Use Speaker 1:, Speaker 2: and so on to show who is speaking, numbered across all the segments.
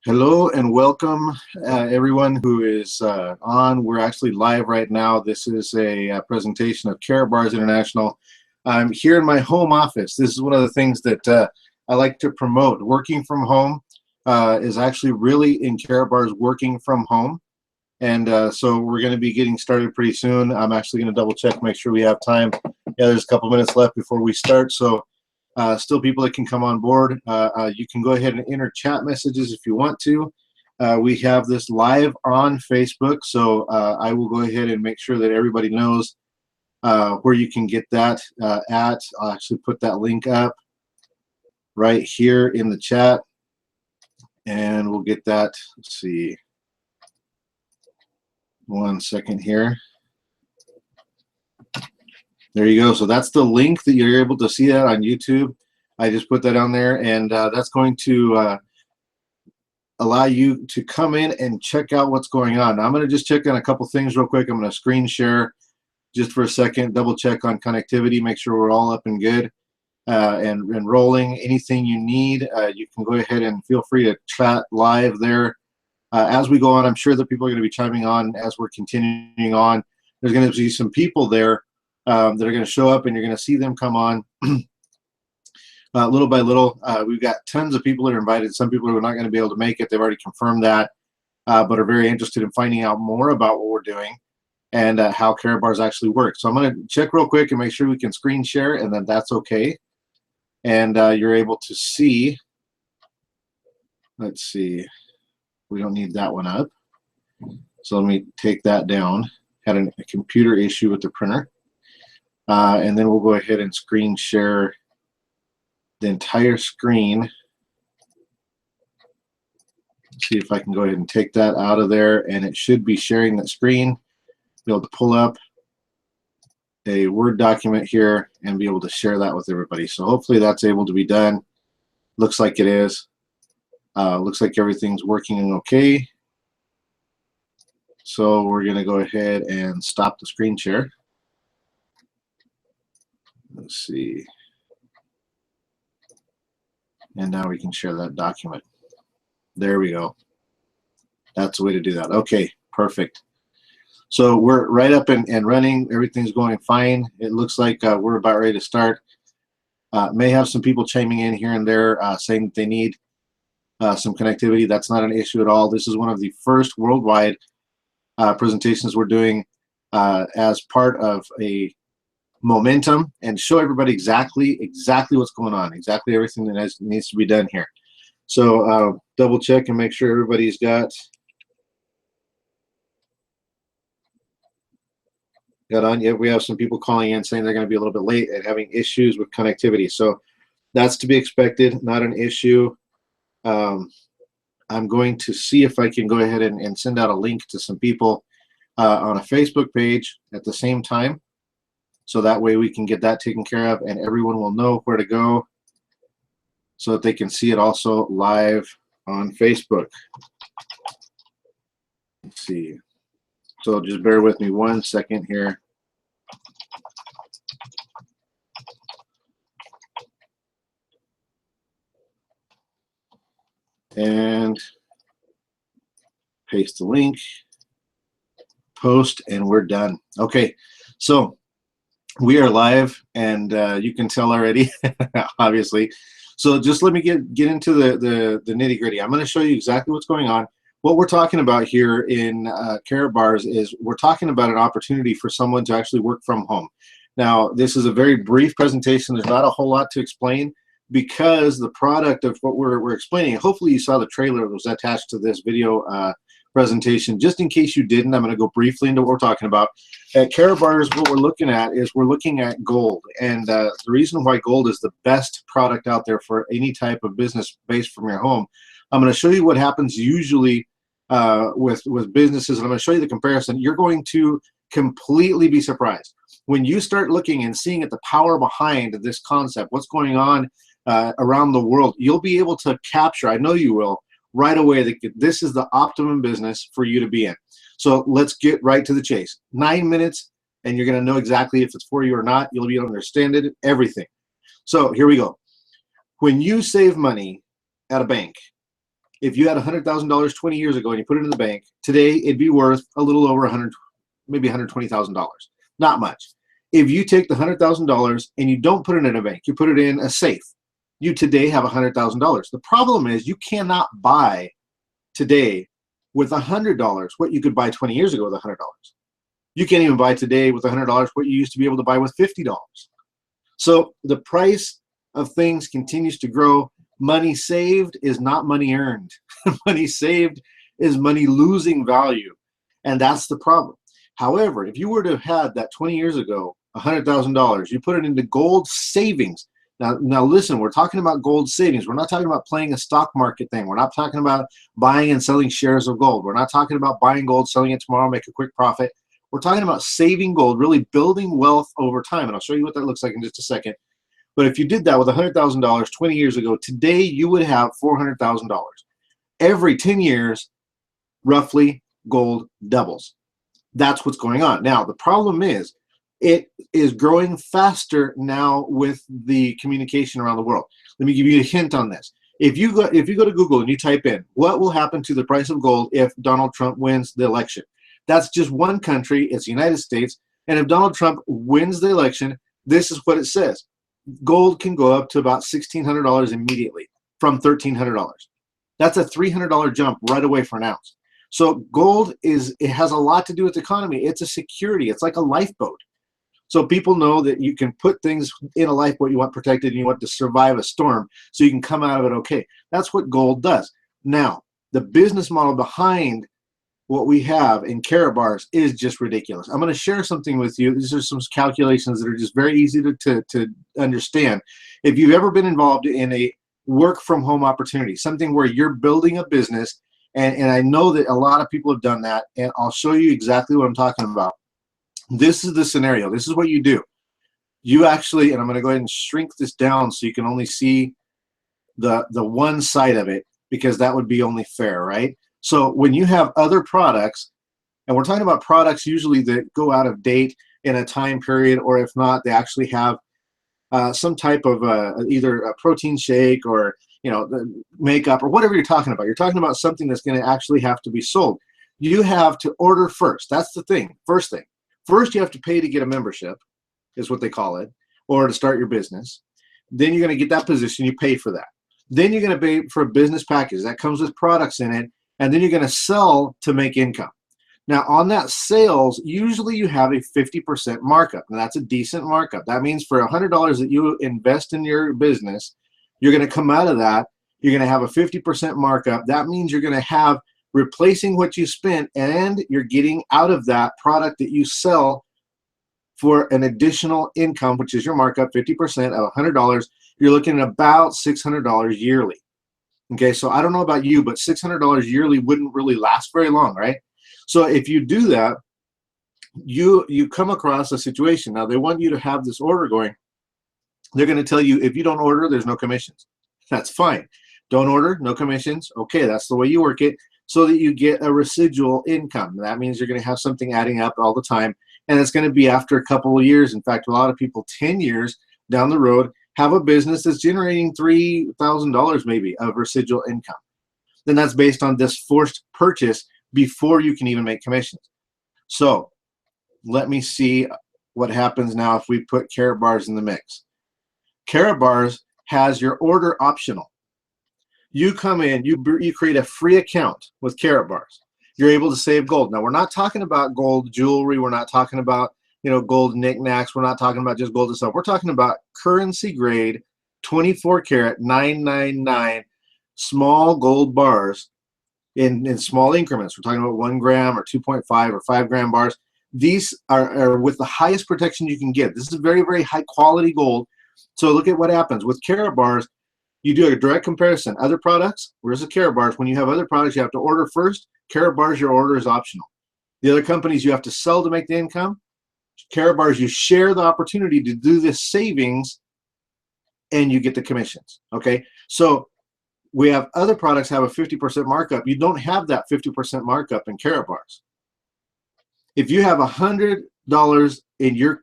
Speaker 1: Hello and welcome everyone who is on. We're actually live right now. This is a presentation of Karatbars International. I'm here in my home office. This is one of the things that I like to promote. Working from home is actually really in Karatbars working from home. And so we're going to be getting started pretty soon. I'm actually going to double check, make sure we have time. Yeah, there's a couple minutes left before we start. So still people that can come on board. You can go ahead and enter chat messages if you want to. We have this live on Facebook, so I will go ahead and make sure that everybody knows where you can get that at. I'll actually put that link up right here in the chat, and we'll get that. Let's see. 1 second here. There you go. So that's the link that you're able to see that on YouTube. I just put that on there, and that's going to allow you to come in and check out what's going on. Now, I'm going to just check on a couple things real quick. I'm going to screen share just for a second, double check on connectivity, make sure we're all up and good and rolling. Anything you need, you can go ahead and feel free to chat live there. As we go on, I'm sure that people are going to be chiming on as we're continuing on. There's going to be some people there that are going to show up, and you're going to see them come on little by little. We've got tons of people that are invited. Some people who are not going to be able to make it. They've already confirmed that, but are very interested in finding out more about what we're doing and how Karatbars actually work. So I'm going to check real quick and make sure we can screen share, and then that's okay. And you're able to see. Let's see. We don't need that one up. So let me take that down. Had a computer issue with the printer. And then we'll go ahead and screen share the entire screen. See if I can go ahead and take that out of there, and it should be sharing that screen. Be able to pull up a Word document here and be able to share that with everybody. So hopefully that's able to be done. Looks like it is. Looks like everything's working okay. So we're going to go ahead and stop the screen share. Let's see. And now we can share that document. There we go. That's the way to do that. Okay, perfect. So we're right up and running. Everything's going fine. It looks like we're about ready to start. May have some people chiming in here and there saying that they need some connectivity. That's not an issue at all. This is one of the first worldwide presentations we're doing as part of a momentum and show everybody exactly what's going on, exactly everything that needs to be done here. So double check and make sure everybody's got on. Yeah, we have some people calling in saying they're going to be a little bit late and having issues with connectivity. So that's to be expected, not an issue. I'm going to see if I can go ahead and send out a link to some people on a Facebook page at the same time. So that way we can get that taken care of, and everyone will know where to go so that they can see it also live on Facebook. Let's see. So just bear with me 1 second here. And paste the link, post, and we're done. Okay, so we are live, and you can tell already, obviously. So just let me get into the nitty-gritty. I'm going to show you exactly what's going on. What we're talking about here in Karatbars is we're talking about an opportunity for someone to actually work from home. Now, this is a very brief presentation. There's not a whole lot to explain because the product of what we're explaining, hopefully you saw the trailer that was attached to this video presentation. Just in case you didn't, I'm going to go briefly into what we're talking about. At Karatbars, what we're looking at is we're looking at gold, and the reason why gold is the best product out there for any type of business based from your home. I'm going to show you what happens usually with businesses, and I'm going to show you the comparison. You're going to completely be surprised when you start looking and seeing at the power behind this concept, what's going on around the world. You'll be able to capture, I know you will, right away that this is the optimum business for you to be in. So let's get right to the chase. 9 minutes, and you're going to know exactly if it's for you or not. You'll be able to understand it, everything. So here we go. When you save money at a bank, If you had $100,000 20 years ago and you put it in the bank, today it'd be worth a little over 100, maybe $120,000. Not much. If you take the $100,000 and you don't put it in a bank, you put it in a safe, you today have $100,000. The problem is you cannot buy today with $100 what you could buy 20 years ago with $100. You can't even buy today with $100 what you used to be able to buy with $50. So the price of things continues to grow. Money saved is not money earned. Money saved is money losing value. And that's the problem. However, if you were to have had that 20 years ago, $100,000, you put it into gold savings. Now listen, we're talking about gold savings. We're not talking about playing a stock market thing. We're not talking about buying and selling shares of gold. We're not talking about buying gold, selling it tomorrow, make a quick profit. We're talking about saving gold, really building wealth over time. And I'll show you what that looks like in just a second. But if you did that with $100,000 20 years ago, today you would have $400,000. Every 10 years, roughly, gold doubles. That's what's going on. Now, the problem is it is growing faster now with the communication around the world. Let me give you a hint on this. If you go to Google and you type in, what will happen to the price of gold if Donald Trump wins the election? That's just one country. It's the United States. And if Donald Trump wins the election, this is what it says. Gold can go up to about $1,600 immediately from $1,300. That's a $300 jump right away for an ounce. So gold it has a lot to do with the economy. It's a security. It's like a lifeboat. So people know that you can put things in a lifeboat you want protected and you want to survive a storm so you can come out of it okay. That's what gold does. Now, the business model behind what we have in Karatbars is just ridiculous. I'm going to share something with you. These are some calculations that are just very easy to understand. If you've ever been involved in a work from home opportunity, something where you're building a business, and I know that a lot of people have done that, and I'll show you exactly what I'm talking about. This is the scenario. This is what you do. You actually, and I'm going to go ahead and shrink this down so you can only see the one side of it, because that would be only fair, right? So when you have other products, and we're talking about products usually that go out of date in a time period, or if not, they actually have some type of either a protein shake or makeup or whatever you're talking about. You're talking about something that's going to actually have to be sold. You have to order first. That's the thing. First thing. First, you have to pay to get a membership, is what they call it, or to start your business. Then you're going to get that position. You pay for that. Then you're going to pay for a business package that comes with products in it, and then you're going to sell to make income. Now, on that sales, usually you have a 50% markup. Now, that's a decent markup. That means for $100 that you invest in your business, you're going to come out of that. You're going to have a 50% markup. That means you're going to have replacing what you spent, and you're getting out of that product that you sell for an additional income, which is your markup, 50% of $100. You're looking at about $600 yearly. Okay, so I don't know about you, but $600 yearly wouldn't really last very long, right? So if you do that, you come across a situation. Now, they want you to have this order going. They're going to tell you, if you don't order, there's no commissions. That's fine. Don't order, no commissions. Okay, that's the way you work it, so that you get a residual income. That means you're going to have something adding up all the time, and it's going to be after a couple of years. In fact, a lot of people 10 years down the road have a business that's generating $3,000 maybe of residual income. Then that's based on this forced purchase before you can even make commissions. So let me see what happens now if we put Karatbars in the mix. Karatbars has your order optional. You come in, you create a free account with Karatbars. You're able to save gold. Now, we're not talking about gold jewelry. We're not talking about gold knickknacks. We're not talking about just gold and stuff. We're talking about currency grade 24 karat 999 small gold bars in small increments. We're talking about 1 gram or 2.5 or 5 gram bars. These are with the highest protection you can get. This is very, very high quality gold. So look at what happens with Karatbars. You do a direct comparison. Other products, where's the Karatbars? When you have other products, you have to order first. Karatbars, your order is optional. The other companies, you have to sell to make the income. Karatbars, you share the opportunity to do this savings, and you get the commissions. Okay, so we have other products have a 50% markup. You don't have that 50% markup in Karatbars. If you have $100 in your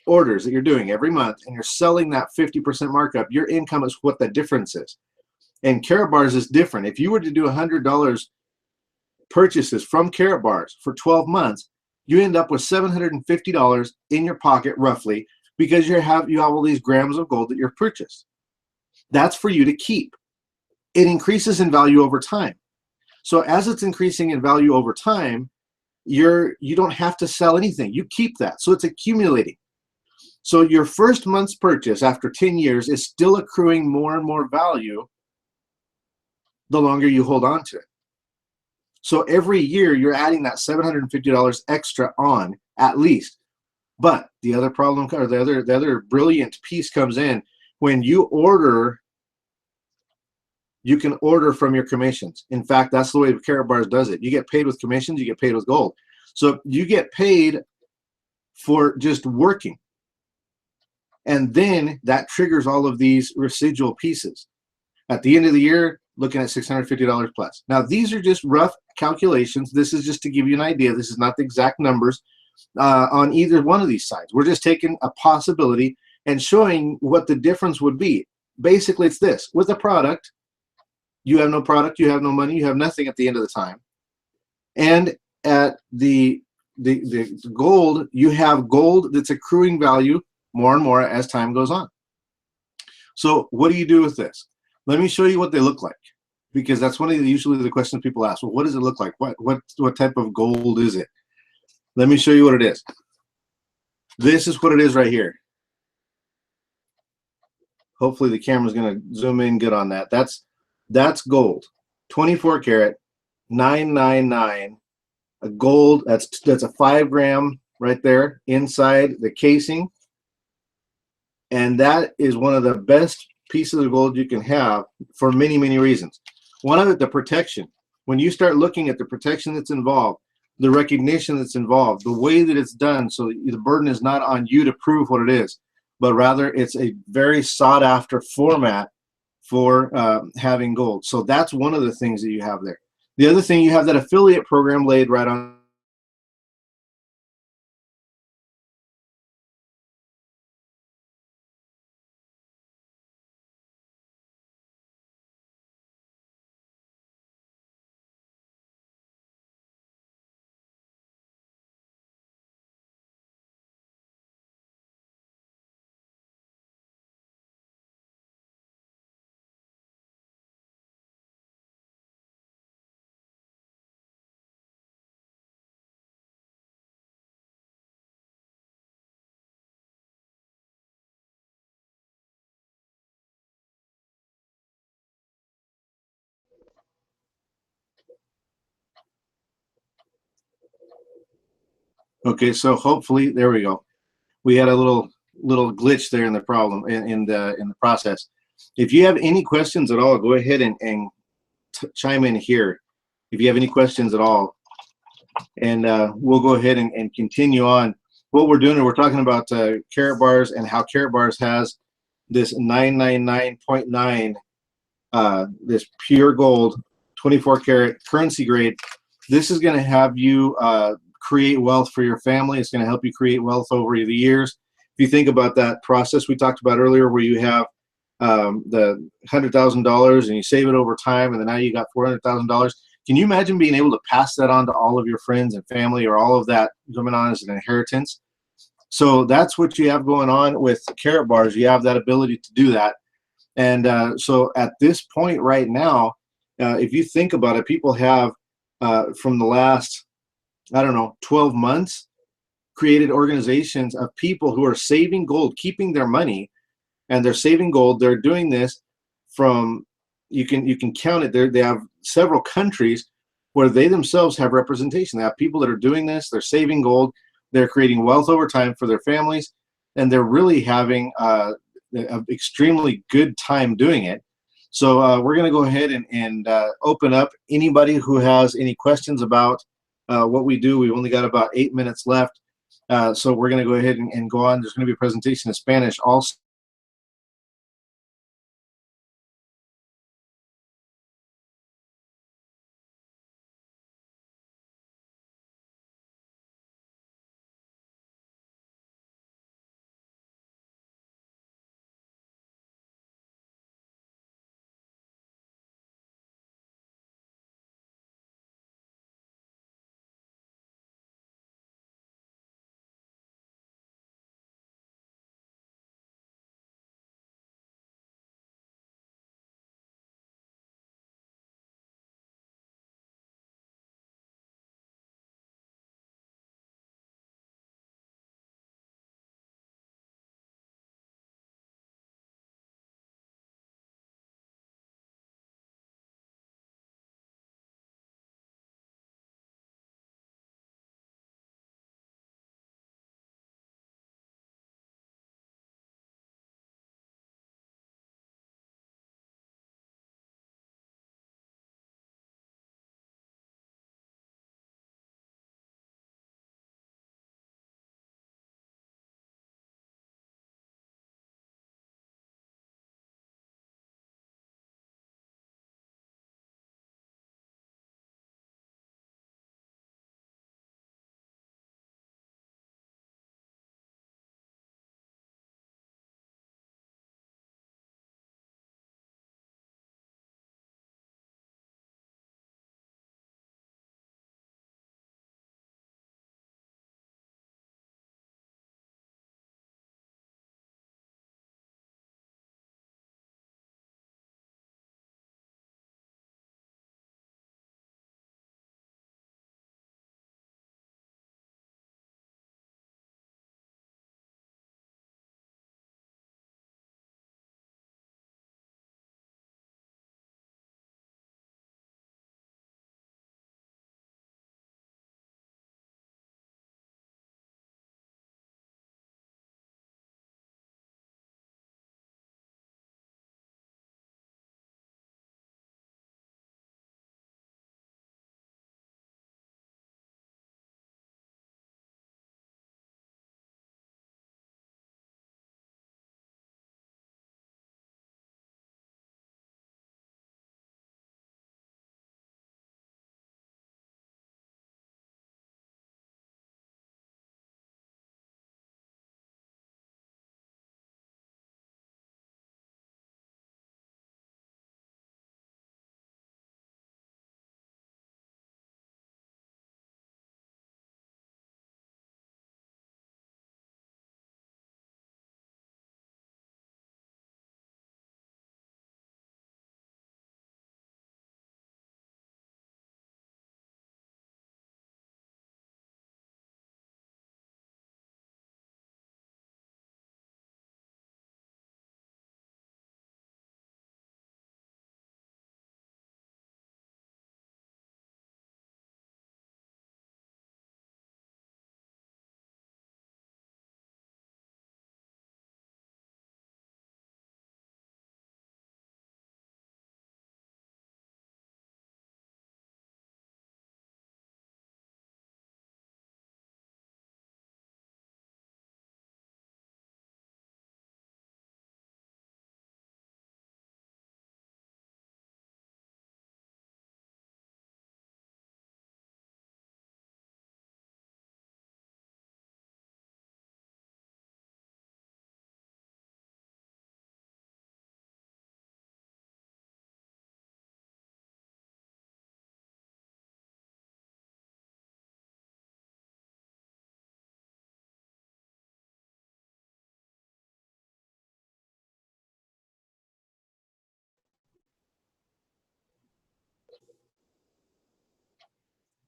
Speaker 1: orders that you're doing every month, and you're selling that 50% markup, your income is what the difference is. And Karatbars is different. If you were to do $100 purchases from Karatbars for 12 months, you end up with $750 in your pocket roughly, because you have all these grams of gold that you're purchased. That's for you to keep. It increases in value over time. So as it's increasing in value over time, you don't have to sell anything. You keep that. So it's accumulating. So your first month's purchase after 10 years is still accruing more and more value the longer you hold on to it. So every year you're adding that $750 extra on at least. But the other problem, or the other brilliant piece comes in when you order. You can order from your commissions. In fact, that's the way Karatbars does it. You get paid with commissions, you get paid with gold. So you get paid for just working. And then that triggers all of these residual pieces. At the end of the year, looking at $650 plus. Now, these are just rough calculations. This is just to give you an idea. This is not the exact numbers on either one of these sides. We're just taking a possibility and showing what the difference would be. Basically, it's this. With a product, you have no product, you have no money, you have nothing at the end of the time. And at the gold, you have gold that's accruing value more and more as time goes on. So what do you do with this? Let me show you what they look like, because that's usually the questions people ask. Well, what does it look like? What type of gold is it? Let me show you what it is. This is what it is right here. Hopefully the camera's going to zoom in good on that. That's gold, 24 karat, 999. A gold. That's a 5 gram right there inside the casing, and that is one of the best pieces of gold you can have for many, many reasons. One of it, the protection. When you start looking at the protection that's involved, the recognition that's involved, the way that it's done, so the burden is not on you to prove what it is, but rather it's a very sought after format for having gold. So that's one of the things that you have there. The other thing, you have that affiliate program laid right on. Okay, so hopefully there we go. We had a little glitch there in the problem in the process. If you have any questions at all, go ahead and chime in here. If you have any questions at all, and we'll go ahead and continue on. What we're doing, we're talking about Karatbars and how Karatbars has this 999.9, this pure gold, 24 karat currency grade. This is going to have you create wealth for your family. It's going to help you create wealth over the years. If you think about that process we talked about earlier, where you have the $100,000 and you save it over time, and then now you got $400,000. Can you imagine being able to pass that on to all of your friends and family, or all of that coming on as an inheritance? So that's what you have going on with Karatbars. You have that ability to do that. And so at this point right now, if you think about it, people have from the last, I don't know, 12 months, created organizations of people who are saving gold, keeping their money, and they're saving gold. They're doing this from, you can count it. They have several countries where they themselves have representation. They have people that are doing this. They're saving gold. They're creating wealth over time for their families, and they're really having an extremely good time doing it. So we're going to go ahead and open up anybody who has any questions about what we do. We've only got about 8 minutes left. So we're going to go ahead and go on. There's going to be a presentation in Spanish also.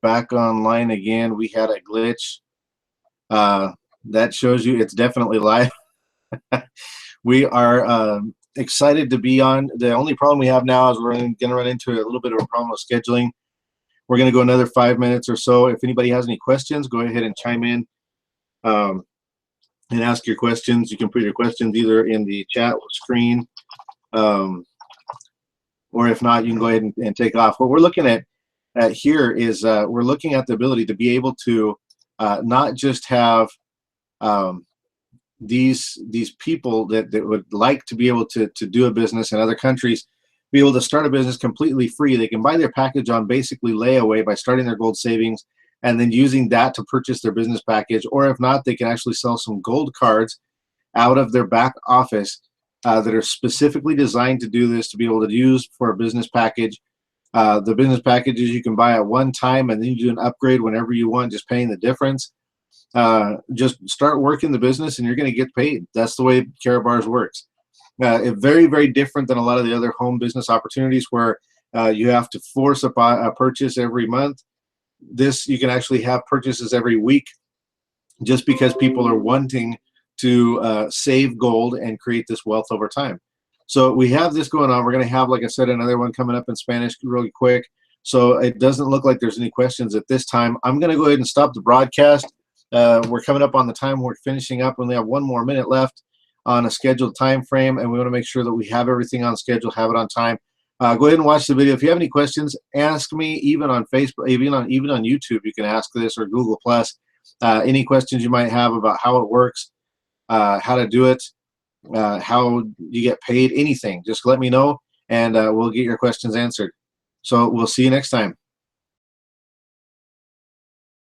Speaker 1: back online again. We had a glitch. That shows you it's definitely live. We are excited to be on. The only problem we have now is we're going to run into a little bit of a problem with scheduling. We're going to go another 5 minutes or so. If anybody has any questions, go ahead and chime in and ask your questions. You can put your questions either in the chat screen, or if not, you can go ahead and take off. What we're looking at here is we're looking at the ability to be able to not just have these people that would like to be able to do a business in other countries, be able to start a business completely free. They can buy their package on basically layaway by starting their gold savings and then using that to purchase their business package. Or if not, they can actually sell some gold cards out of their back office that are specifically designed to do this, to be able to use for a business package. The business packages you can buy at one time, and then you do an upgrade whenever you want, just paying the difference. Just start working the business and you're going to get paid. That's the way Karatbars works. It's very, very different than a lot of the other home business opportunities where you have to force a purchase every month. This, you can actually have purchases every week just because people are wanting to save gold and create this wealth over time. So we have this going on. We're going to have, like I said, another one coming up in Spanish really quick. So it doesn't look like there's any questions at this time. I'm going to go ahead and stop the broadcast. We're coming up on the time we're finishing up. We only have 1 more minute left on a scheduled time frame, and we want to make sure that we have everything on schedule, have it on time. Go ahead and watch the video. If you have any questions, ask me. Even on Facebook, even on YouTube, you can ask this, or Google Plus. Any questions you might have about how it works, how to do it, how you get paid, anything, just let me know, and we'll get your questions answered. So we'll see you next time.